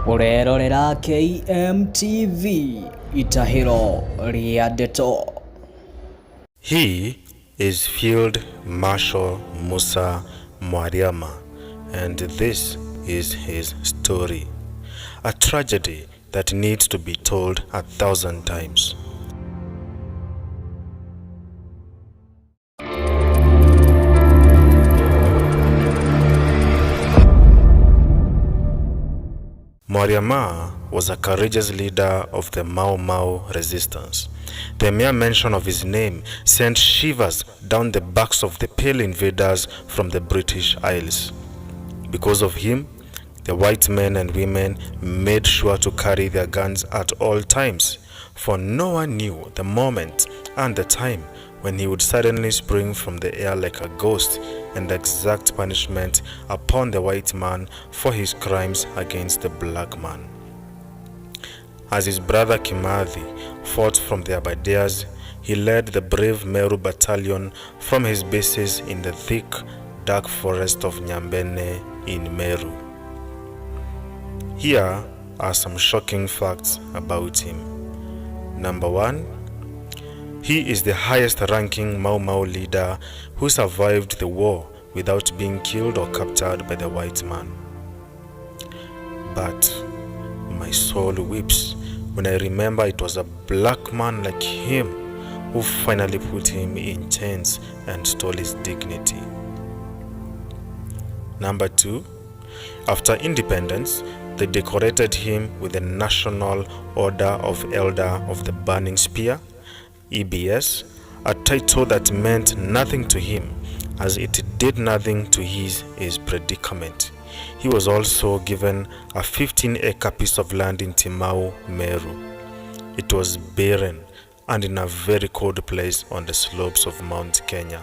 Urerorera KMTV Itahiro ria Deto. He is Field Marshal Musa Mwaria, and this is his story. A tragedy that needs to be told 1,000 times. Mwaria was a courageous leader of the Mau Mau resistance. The mere mention of his name sent shivers down the backs of the pale invaders from the British Isles. Because of him, the white men and women made sure to carry their guns at all times, for no one knew the moment and the time when he would suddenly spring from the air like a ghost and exact punishment upon the white man for his crimes against the black man. As his brother Kimathi fought from the Abadeas, he led the brave Meru battalion from his bases in the thick, dark forest of Nyambene in Meru. Here are some shocking facts about him. Number 1. He is the highest ranking Mau Mau leader who survived the war without being killed or captured by the white man. But my soul weeps when I remember it was a black man like him who finally put him in chains and stole his dignity. Number 2. After independence, they decorated him with the National Order of Elder of the Burning Spear, EBS, a title that meant nothing to him as it did nothing to his predicament. He was also given a 15-acre piece of land in Timau, Meru. It was barren and in a very cold place on the slopes of Mount Kenya.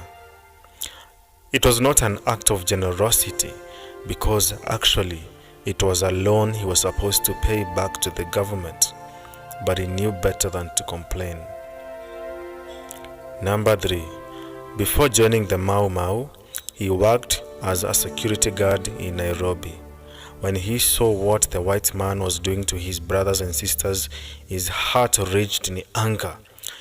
It was not an act of generosity because actually it was a loan he was supposed to pay back to the government, but he knew better than to complain. Number 3. Before joining the Mau Mau, he worked as a security guard in Nairobi. When he saw what the white man was doing to his brothers and sisters, his heart raged in anger.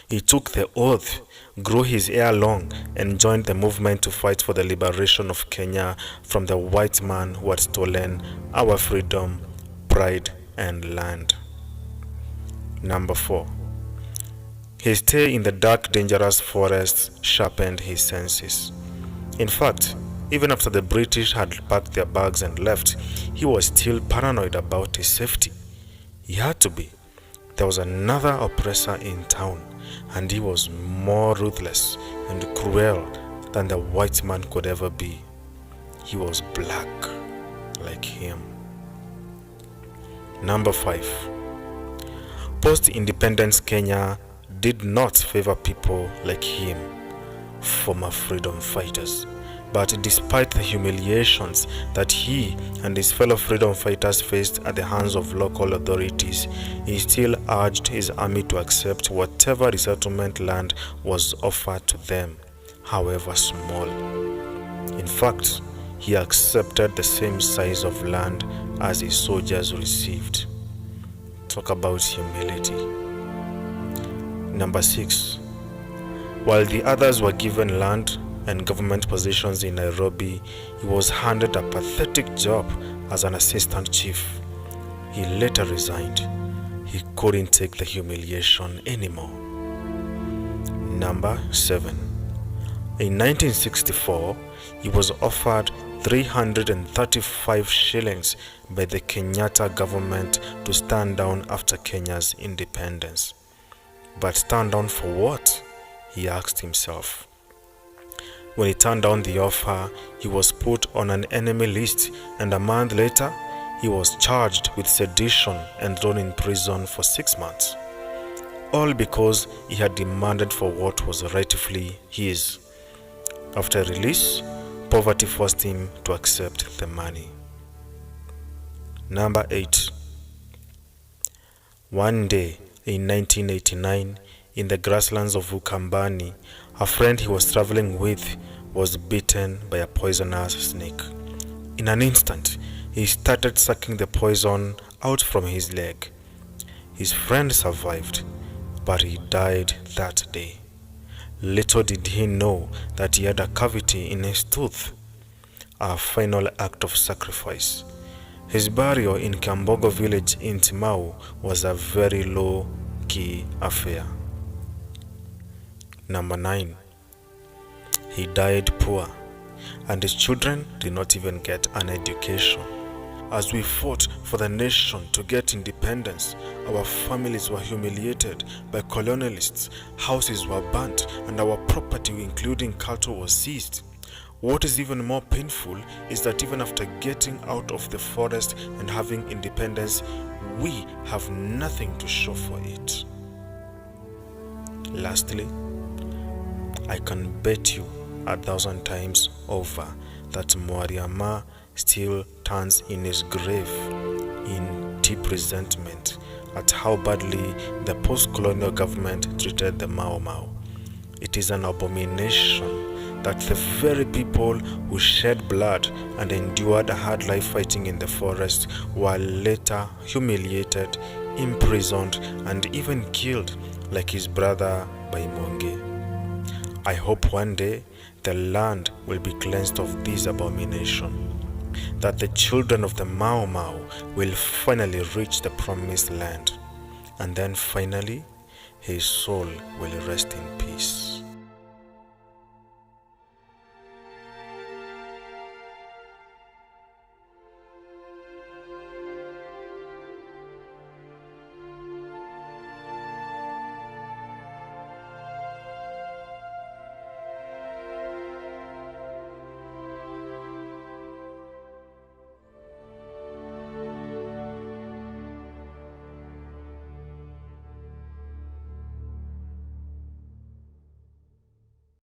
He took the oath, grew his hair long, and joined the movement to fight for the liberation of Kenya from the white man who had stolen our freedom, pride, and land. Number 4. His stay in the dark, dangerous forests sharpened his senses. In fact, even after the British had packed their bags and left, he was still paranoid about his safety. He had to be. There was another oppressor in town, and he was more ruthless and cruel than the white man could ever be. He was black, like him. Number 5. Post-independence Kenya did not favor people like him, former freedom fighters. But despite the humiliations that he and his fellow freedom fighters faced at the hands of local authorities, he still urged his army to accept whatever resettlement land was offered to them, however small. In fact, he accepted the same size of land as his soldiers received. Talk about humility. Number 6. While the others were given land and government positions in Nairobi, he was handed a pathetic job as an assistant chief. He later resigned. He couldn't take the humiliation anymore. Number 7. In 1964, he was offered 335 shillings by the Kenyatta government to stand down after Kenya's independence. But stand down for what? He asked himself. When he turned down the offer, he was put on an enemy list, and a month later, he was charged with sedition and thrown in prison for 6 months. All because he had demanded for what was rightfully his. After release, poverty forced him to accept the money. Number 8. One day in 1989, in the grasslands of Ukambani, a friend he was traveling with was bitten by a poisonous snake. In an instant, he started sucking the poison out from his leg. His friend survived, but he died that day. Little did he know that he had a cavity in his tooth. A final act of sacrifice. His burial in Kambogo village in Timau was a very low-key affair. Number 9. He died poor, and his children did not even get an education. As we fought for the nation to get independence, our families were humiliated by colonialists, houses were burnt, and our property, including cattle, was seized. What is even more painful is that even after getting out of the forest and having independence, we have nothing to show for it. Lastly, I can bet you 1,000 times over that Mwaria still turns in his grave in deep resentment at how badly the post-colonial government treated the Mau Mau. It is an abomination that the very people who shed blood and endured a hard life fighting in the forest were later humiliated, imprisoned, and even killed like his brother Baimonge. I hope one day the land will be cleansed of this abomination, that the children of the Mau Mau will finally reach the promised land, and then finally his soul will rest in peace.